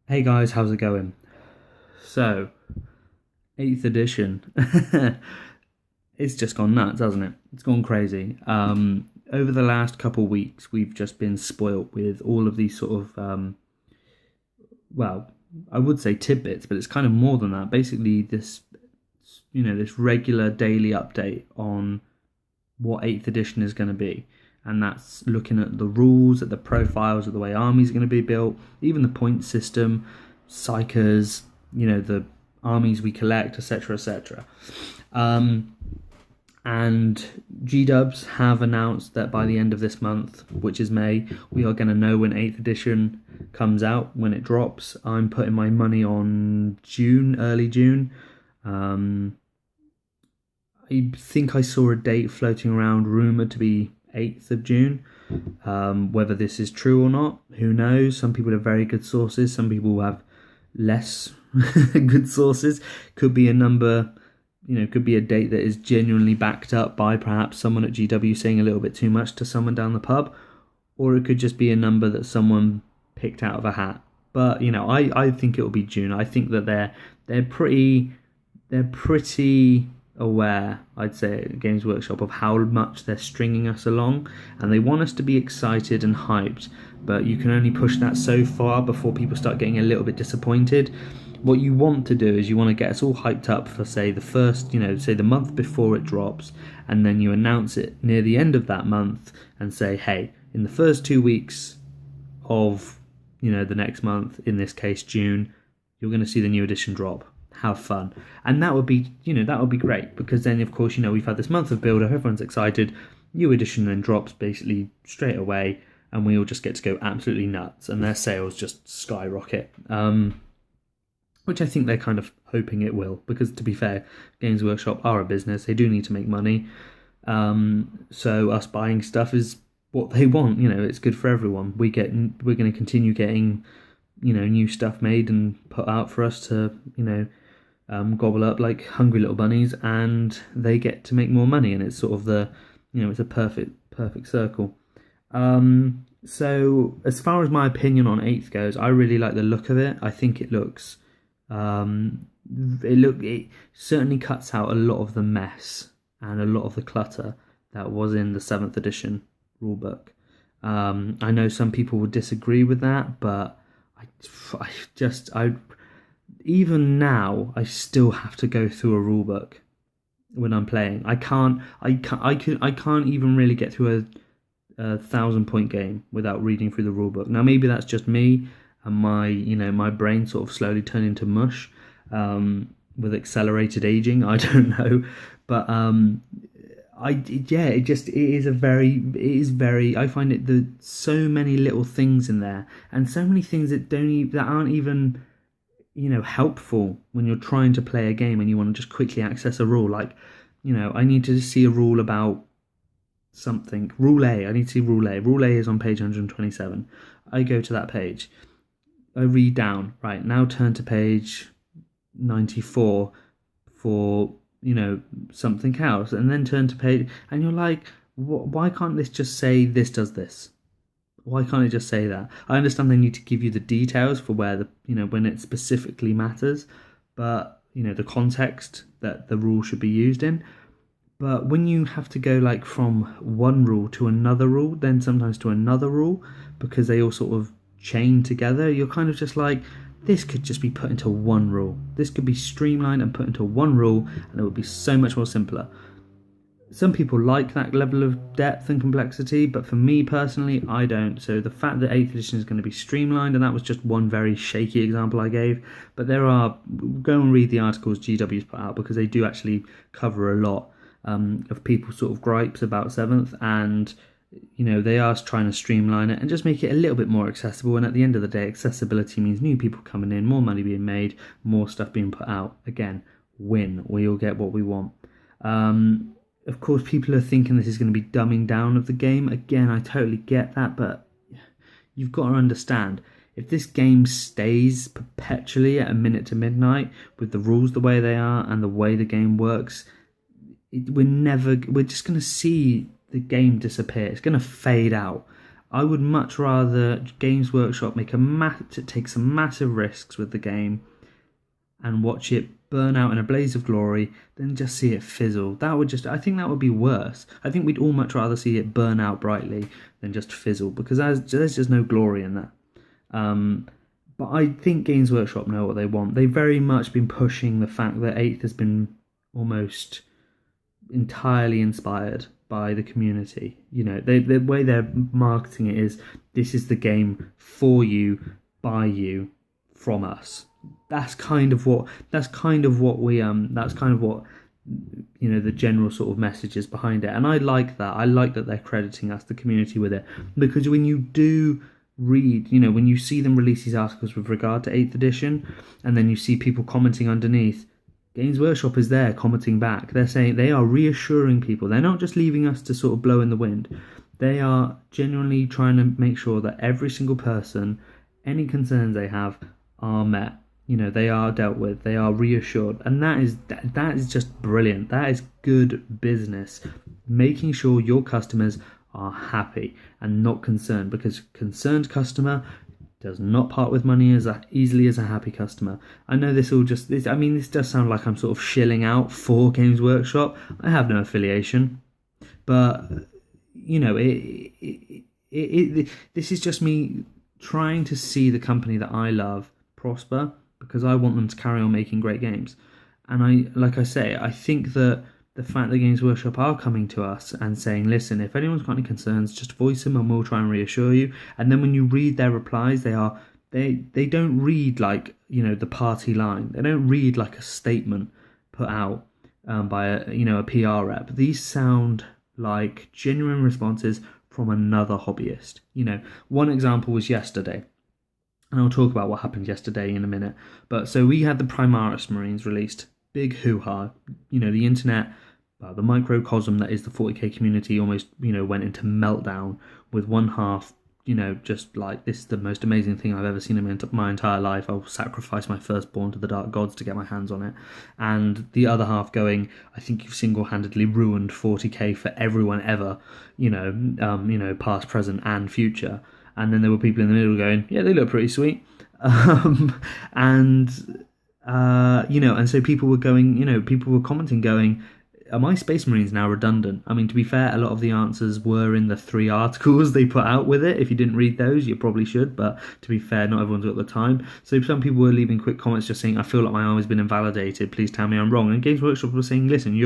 Hey guys, how's it going? So, 8th edition. It's just gone nuts, hasn't it? It's gone crazy. Over the last couple of weeks, we've just been spoilt with all of these sort of, well, I would say tidbits, but it's kind of more than that. Basically, this regular daily update on what 8th edition is going to be. And that's looking at the rules, at the profiles of the way armies are going to be built, even the point system, psychers, the armies we collect, etc., etc. And G-Dubs have announced that by the end of this month, which is May, we are going to know when 8th edition comes out, when it drops. I'm putting my money on June, early June. I think I saw a date floating around, rumoured to be 8th of June. Whether this is true or not, who knows? Some people have very good sources, some people have less good sources. Could be a number, could be a date that is genuinely backed up by perhaps someone at GW saying a little bit too much to someone down the pub, or it could just be a number that someone picked out of a hat. But I think it will be June. I think that they're pretty aware, I'd say, at Games Workshop of how much they're stringing us along, and they want us to be excited and hyped, but you can only push that so far before people start getting a little bit disappointed. What you want to do is you want to get us all hyped up for, say, the first, say the month before it drops, and then you announce it near the end of that month and say, hey, in the first 2 weeks of, the next month, in this case June, you're going to see the new edition drop. Have fun. And that would be, great, because then, of course, we've had this month of build up, everyone's excited, new edition then drops basically straight away, and we all just get to go absolutely nuts, and their sales just skyrocket. Which I think they're kind of hoping it will, because to be fair, Games Workshop are a business, they do need to make money. So us buying stuff is what they want, it's good for everyone. We're going to continue getting, new stuff made and put out for us to, gobble up like hungry little bunnies, and they get to make more money, and it's sort of it's a perfect circle. So as far as my opinion on 8th goes, I really like the look of it. I think it looks, it certainly cuts out a lot of the mess and a lot of the clutter that was in the 7th edition rulebook. I know some people would disagree with that, but I even now I still have to go through a rulebook when I'm playing. I can't even really get through a 1,000-point game without reading through the rulebook. Now maybe that's just me and my brain sort of slowly turned into mush with accelerated aging. I don't know, but it is very. I find it the so many little things in there, and so many things that aren't even helpful when you're trying to play a game and you want to just quickly access a rule. Like, I need to see a rule about something. Rule A. I need to see Rule A. Rule A is on page 127. I go to that page. I read down. Right, now turn to page 94 for something else, and then turn to page, and you're like, why can't this just say this does this? Why can't it just say that? I understand they need to give you the details for where when it specifically matters, but the context that the rule should be used in. But when you have to go like from one rule to another rule, then sometimes to another rule, because they all sort of chain together, you're kind of just like, this could just be put into one rule. This could be streamlined and put into one rule, and it would be so much more simpler. Some people like that level of depth and complexity, but for me personally, I don't. So the fact that 8th edition is going to be streamlined, and that was just one very shaky example I gave, but go and read the articles GW's put out, because they do actually cover a lot of people's sort of gripes about 7th, and they are trying to streamline it and just make it a little bit more accessible. And at the end of the day, accessibility means new people coming in, more money being made, more stuff being put out. Again, win. We all get what we want. Of course, people are thinking this is going to be dumbing down of the game. Again, I totally get that, but you've got to understand, if this game stays perpetually at a minute to midnight with the rules the way they are and the way the game works, we're just going to see the game disappear. It's going to fade out. I would much rather Games Workshop take some massive risks with the game and watch it burn out in a blaze of glory than just see it fizzle. I think that would be worse. I think we'd all much rather see it burn out brightly than just fizzle, because there's just no glory in that. But I think Games Workshop know what they want. They've very much been pushing the fact that 8th has been almost entirely inspired by the community. The way they're marketing it is, this is the game for you, by you, from us. That's kind of what the general sort of message is behind it. And I like that. I like that they're crediting us, the community, with it, because when you do read, when you see them release these articles with regard to 8th edition, and then you see people commenting underneath, Games Workshop is there commenting back. They're saying, they are reassuring people. They're not just leaving us to sort of blow in the wind. They are genuinely trying to make sure that every single person, any concerns they have, are met. They are dealt with. They are reassured. And that is just brilliant. That is good business. Making sure your customers are happy and not concerned, because concerned customer does not part with money as easily as a happy customer. I know this does sound like I'm sort of shilling out for Games Workshop. I have no affiliation, but this is just me trying to see the company that I love prosper, because I want them to carry on making great games. And I think that the fact that Games Workshop are coming to us and saying, listen, if anyone's got any concerns, just voice them and we'll try and reassure you. And then when you read their replies, they don't read like, the party line. They don't read like a statement put out by a PR rep. These sound like genuine responses from another hobbyist. One example was yesterday, and I'll talk about what happened yesterday in a minute. But so we had the Primaris Marines released. Big hoo-ha. The internet, the microcosm that is the 40k community, almost, went into meltdown, with one half, just like, this is the most amazing thing I've ever seen in my entire life. I'll sacrifice my firstborn to the dark gods to get my hands on it. And the other half going, I think you've single-handedly ruined 40k for everyone ever, past, present, and future. And then there were people in the middle going, yeah, they look pretty sweet. And so people were going, people were commenting going, are my Space Marines now redundant? I mean, to be fair, a lot of the answers were in the 3 articles they put out with it. If you didn't read those, you probably should, but to be fair, not everyone's got the time. So some people were leaving quick comments just saying, I feel like my army's been invalidated, please tell me I'm wrong. And Games Workshop was saying, listen,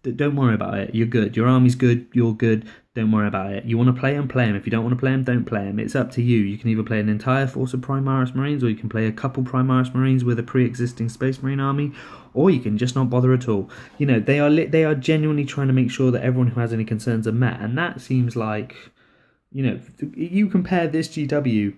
don't worry about it, you're good, your army's good, you're good, don't worry about it. You want to play them, play them. If you don't want to play them, don't play them. It's up to you. You can either play an entire force of Primaris Marines, or you can play a couple Primaris Marines with a pre-existing Space Marine army, or you can just not bother at all. They are genuinely trying to make sure that everyone who has any concerns are met, and that seems like, you compare this GW,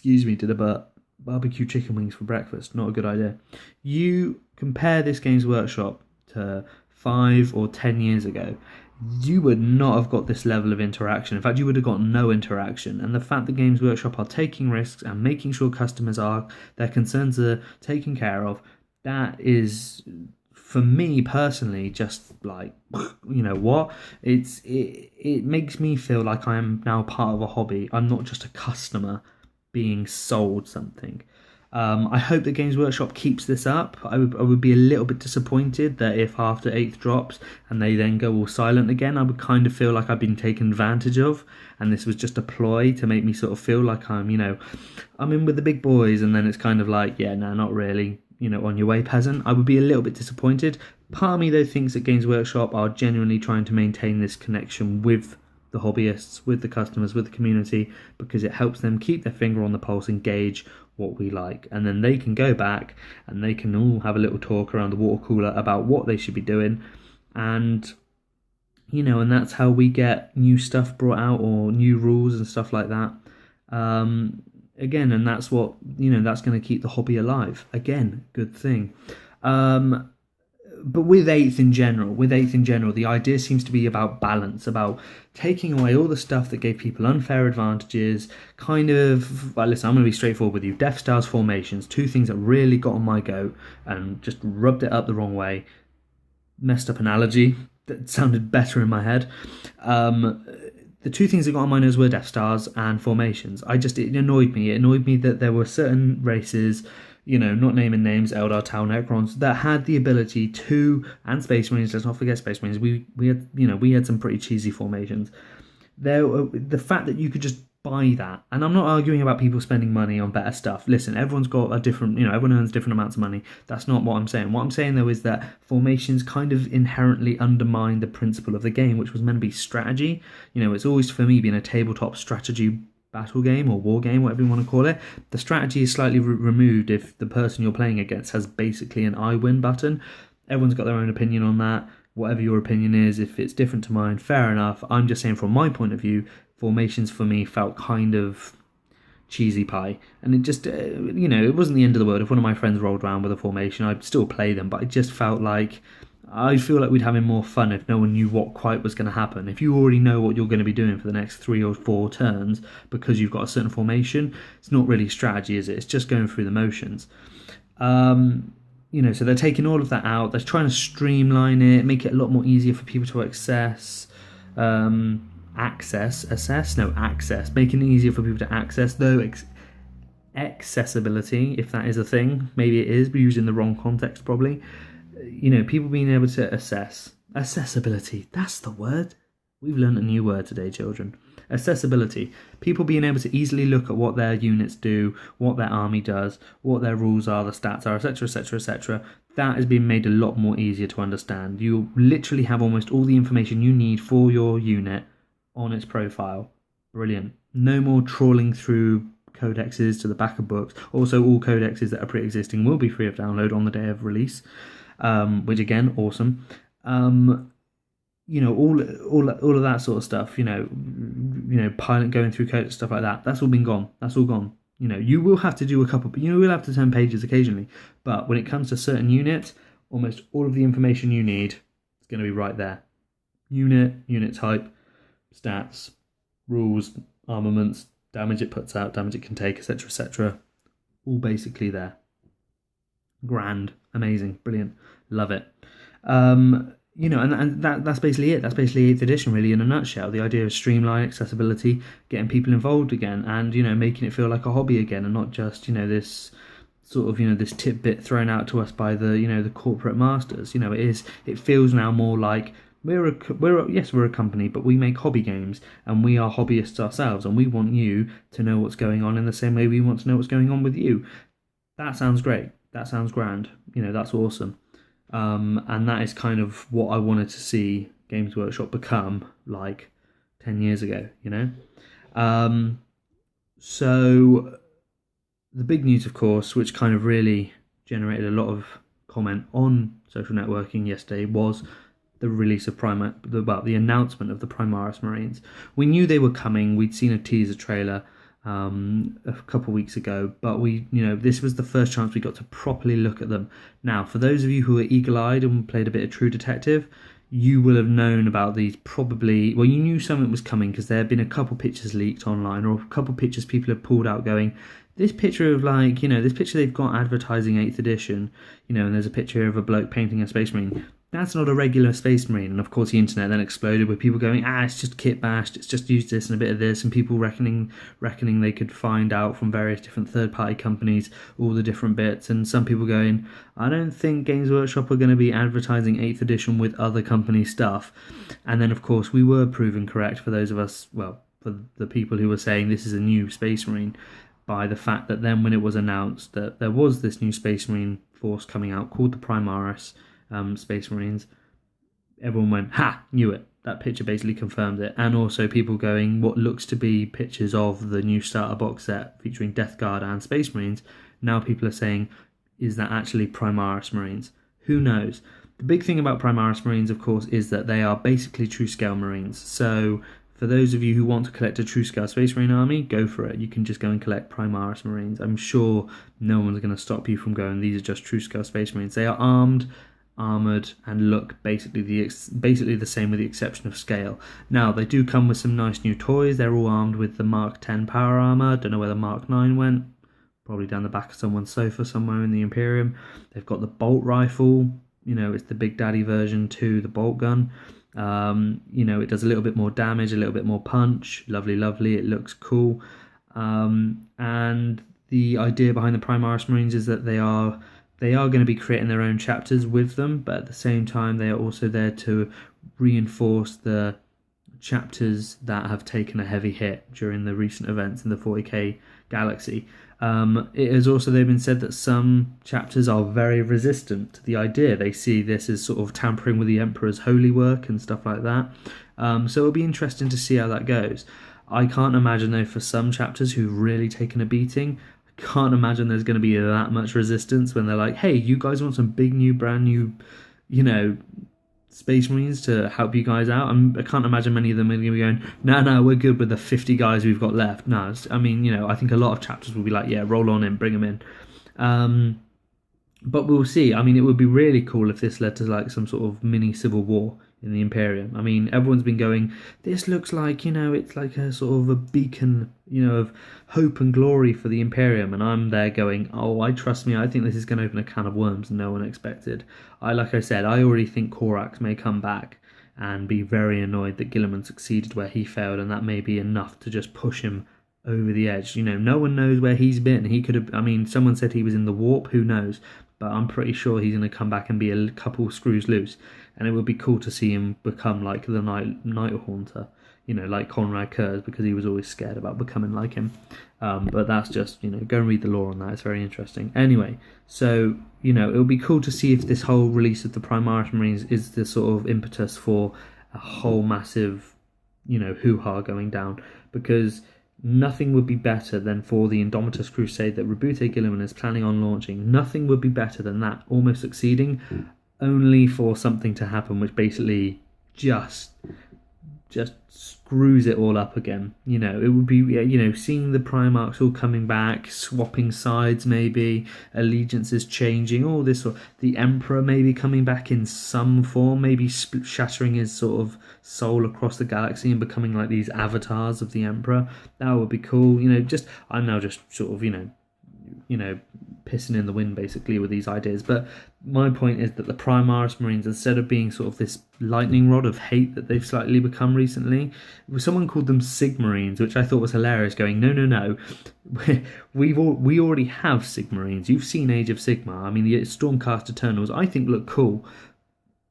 to the barbecue chicken wings for breakfast, not a good idea. You compare this Games Workshop to 5 or 10 years ago, you would not have got this level of interaction. In fact, you would have got no interaction. And the fact that Games Workshop are taking risks and making sure their concerns are taken care of, that is, for me personally, just like, what? It makes me feel like I am now part of a hobby. I'm not just a customer being sold something. I hope that Games Workshop keeps this up. I would be a little bit disappointed that if after 8th drops and they then go all silent again, I would kind of feel like I've been taken advantage of, and this was just a ploy to make me sort of feel like I'm in with the big boys, and then it's kind of like, yeah, no, not really, on your way, peasant. I would be a little bit disappointed. Part of me, though, thinks that Games Workshop are genuinely trying to maintain this connection with the hobbyists, with the customers, with the community, because it helps them keep their finger on the pulse and gauge what we like, and then they can go back and they can all have a little talk around the water cooler about what they should be doing, and and that's how we get new stuff brought out, or new rules and stuff like that, again, and that's what that's going to keep the hobby alive. Again, good thing. But with 8th in general, the idea seems to be about balance, about taking away all the stuff that gave people unfair advantages, kind of, well, listen, I'm going to be straightforward with you. Death Star's formations, 2 things that really got on my goat and just rubbed it up the wrong way. Messed up analogy that sounded better in my head. The the two things that got on my nerves were Death Stars and formations. It annoyed me. It annoyed me that there were certain races, not naming names, Eldar, Tau, Necrons, that had the ability to, and Space Marines. Let's not forget Space Marines. We had some pretty cheesy formations. The fact that you could just buy that, and I'm not arguing about people spending money on better stuff. Listen, everyone's got a different, everyone earns different amounts of money. That's not what I'm saying. What I'm saying though is that formations kind of inherently undermine the principle of the game, which was meant to be strategy. It's always for me been a tabletop strategy battle game or war game, whatever you want to call it. The strategy is slightly removed if the person you're playing against has basically an I win button. Everyone's got their own opinion on that. Whatever your opinion is, if it's different to mine, fair enough. I'm just saying from my point of view, formations for me felt kind of cheesy pie. And it just, it wasn't the end of the world. If one of my friends rolled around with a formation, I'd still play them. But it just felt like, I feel like we'd having more fun if no one knew what quite was going to happen. If you already know what you're going to be doing for the next 3 or 4 turns because you've got a certain formation, it's not really strategy, is it? It's just going through the motions. So they're taking all of that out. They're trying to streamline it, make it a lot more easier for people to access. Making it easier for people to access, though accessibility, if that is a thing, maybe it is, but used in the wrong context probably. People being able to assess. Accessibility, that's the word. We've learned a new word today, children. Accessibility. People being able to easily look at what their units do, what their army does, what their rules are, the stats are, etc, etc, etc. That has been made a lot more easier to understand. You literally have almost all the information you need for your unit on its profile. Brilliant. No more trawling through codexes to the back of books. Also, all codexes that are pre-existing will be free of download on the day of release, which again, awesome. All of that sort of stuff, pilot going through code, stuff like that, that's all been gone. That's all gone. You will have to do you will have to turn pages occasionally, but when it comes to certain units, almost all of the information you need is going to be right there. Unit type, stats, rules, armaments, damage it puts out, damage it can take, etc, etc. All basically there. Grand, amazing, brilliant, love it. And that's basically it. That's basically 8th edition, really, in a nutshell. The idea of streamline accessibility, getting people involved again, and making it feel like a hobby again, and not just this sort of this tidbit thrown out to us by the corporate masters. It feels now more like we're a company, but we make hobby games, and we are hobbyists ourselves, and we want you to know what's going on in the same way we want to know what's going on with you. That sounds great. That sounds grand. That's awesome. And that is kind of what I wanted to see Games Workshop become like 10 years ago, So the big news, of course, which kind of really generated a lot of comment on social networking yesterday, was the release of the announcement of the Primaris Marines. We knew they were coming. We'd seen a teaser trailer a couple of weeks ago, but this was the first chance we got to properly look at them. Now, for those of you who are eagle-eyed and played a bit of True Detective, you will have known about these probably. Well, you knew something was coming because there have been a couple pictures leaked online, or a couple pictures people have pulled out going, this picture of this picture they've got advertising 8th edition, and there's a picture of a bloke painting a Space Marine. That's not a regular Space Marine. And of course the internet then exploded with people going, it's just kit bashed, it's just used this and a bit of this, and people reckoning they could find out from various different third-party companies all the different bits, and some people going, I don't think Games Workshop are going to be advertising 8th edition with other company stuff. And then of course we were proven correct, for those of us, for the people who were saying this is a new Space Marine, by the fact that then when it was announced that there was this new Space Marine force coming out called the Primaris Space Marines, everyone went, knew it. That picture basically confirmed it. And also people going, what looks to be pictures of the new starter box set featuring Death Guard and Space Marines, now people are saying, is that actually Primaris Marines? Who knows? The big thing about Primaris Marines, of course, is that they are basically true scale Marines. So for those of you who want to collect a true scale Space Marine army, go for it. You can just go and collect Primaris Marines. I'm sure no one's going to stop you from going, these are just true scale Space Marines. They are armoured, and look basically the same with the exception of scale. Now, they do come with some nice new toys. They're all armed with the Mark 10 power armour. Don't know where the Mark 9 went. Probably down the back of someone's sofa somewhere in the Imperium. They've got the bolt rifle. It's the Big Daddy version to the bolt gun. It does a little bit more damage, a little bit more punch. Lovely, lovely. It looks cool. And the idea behind the Primaris Marines is that they are going to be creating their own chapters with them, but at the same time they are also there to reinforce the chapters that have taken a heavy hit during the recent events in the 40k galaxy. It has also been said that some chapters are very resistant to the idea. They see this as sort of tampering with the Emperor's holy work and stuff like that. So it'll be interesting to see how that goes. I can't imagine, though, for some chapters who've really taken a beating, I can't imagine there's going to be that much resistance when they're like, hey, you guys want some big new, brand new, Space Marines to help you guys out? I can't imagine many of them are going to be going, no, we're good with the 50 guys we've got left. No, I think a lot of chapters will be like, yeah, roll on in, bring them in. But we'll see. It would be really cool if this led to like some sort of mini civil war in the Imperium. Everyone's been going, this looks like, it's like a sort of a beacon, of hope and glory for the Imperium. And I'm there going, I think this is going to open a can of worms no one expected. Like I said, I already think Korax may come back and be very annoyed that Gilliman succeeded where he failed, and that may be enough to just push him over the edge. No one knows where he's been. He could have, someone said he was in the warp, who knows? But I'm pretty sure he's going to come back and be a couple screws loose. And it would be cool to see him become like the Night Haunter, like Conrad Kurz, because he was always scared about becoming like him. But that's just, go and read the lore on that. It's very interesting. Anyway, so, it would be cool to see if this whole release of the Primaris Marines is the sort of impetus for a whole massive, hoo-ha going down. Because nothing would be better than for the Indomitus Crusade that Rabute Gilliman is planning on launching. Nothing would be better than that almost succeeding, only for something to happen which basically just screws it all up again. It would be, seeing the Primarchs all coming back, swapping sides maybe, allegiances changing, all this sort. The Emperor maybe coming back in some form, maybe shattering his sort of soul across the galaxy and becoming like these avatars of the Emperor. That would be cool. I'm now just sort of, pissing in the wind basically with these ideas. But my point is that the Primaris Marines, instead of being sort of this lightning rod of hate that they've slightly become recently, someone called them Sigmarines, which I thought was hilarious, going, no, we already have Sigmarines. You've seen Age of Sigmar. The Stormcast Eternals I think look cool.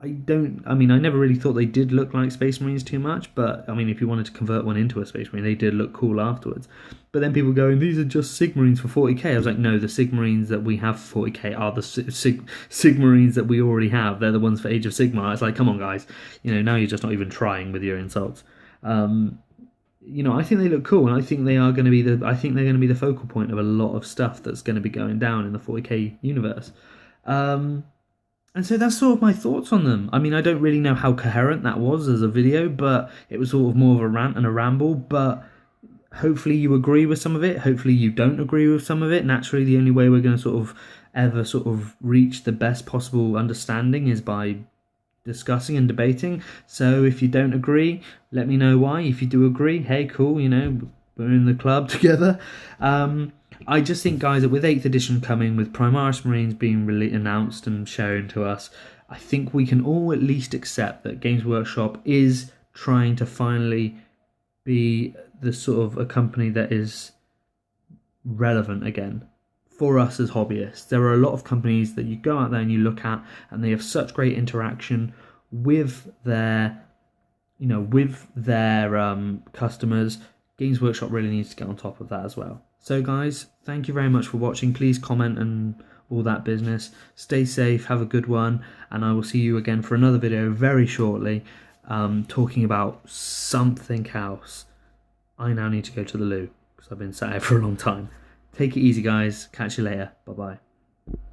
I never really thought they did look like Space Marines too much, but if you wanted to convert one into a Space Marine, they did look cool afterwards. But then people going, these are just Sigmarines for 40k. I was like, no, the Sigmarines that we have for 40k are the Sigmarines that we already have. They're the ones for Age of Sigmar. It's like, come on, guys. Now you're just not even trying with your insults. I think they look cool, and I think they are going to be the focal point of a lot of stuff that's going to be going down in the 40k universe. And so that's sort of my thoughts on them. I don't really know how coherent that was as a video, but it was sort of more of a rant and a ramble. But hopefully you agree with some of it. Hopefully you don't agree with some of it. Naturally, the only way we're going to ever reach the best possible understanding is by discussing and debating. So if you don't agree, let me know why. If you do agree, hey, cool, we're in the club together. I just think, guys, that with 8th edition coming, with Primaris Marines being really announced and shown to us, I think we can all at least accept that Games Workshop is trying to finally be the sort of a company that is relevant again for us as hobbyists. There are a lot of companies that you go out there and you look at, and they have such great interaction with their customers. Games Workshop really needs to get on top of that as well. So guys, thank you very much for watching. Please comment and all that business. Stay safe, have a good one, and I will see you again for another video very shortly, talking about something else. I now need to go to the loo because I've been sat here for a long time. Take it easy, guys. Catch you later. Bye-bye.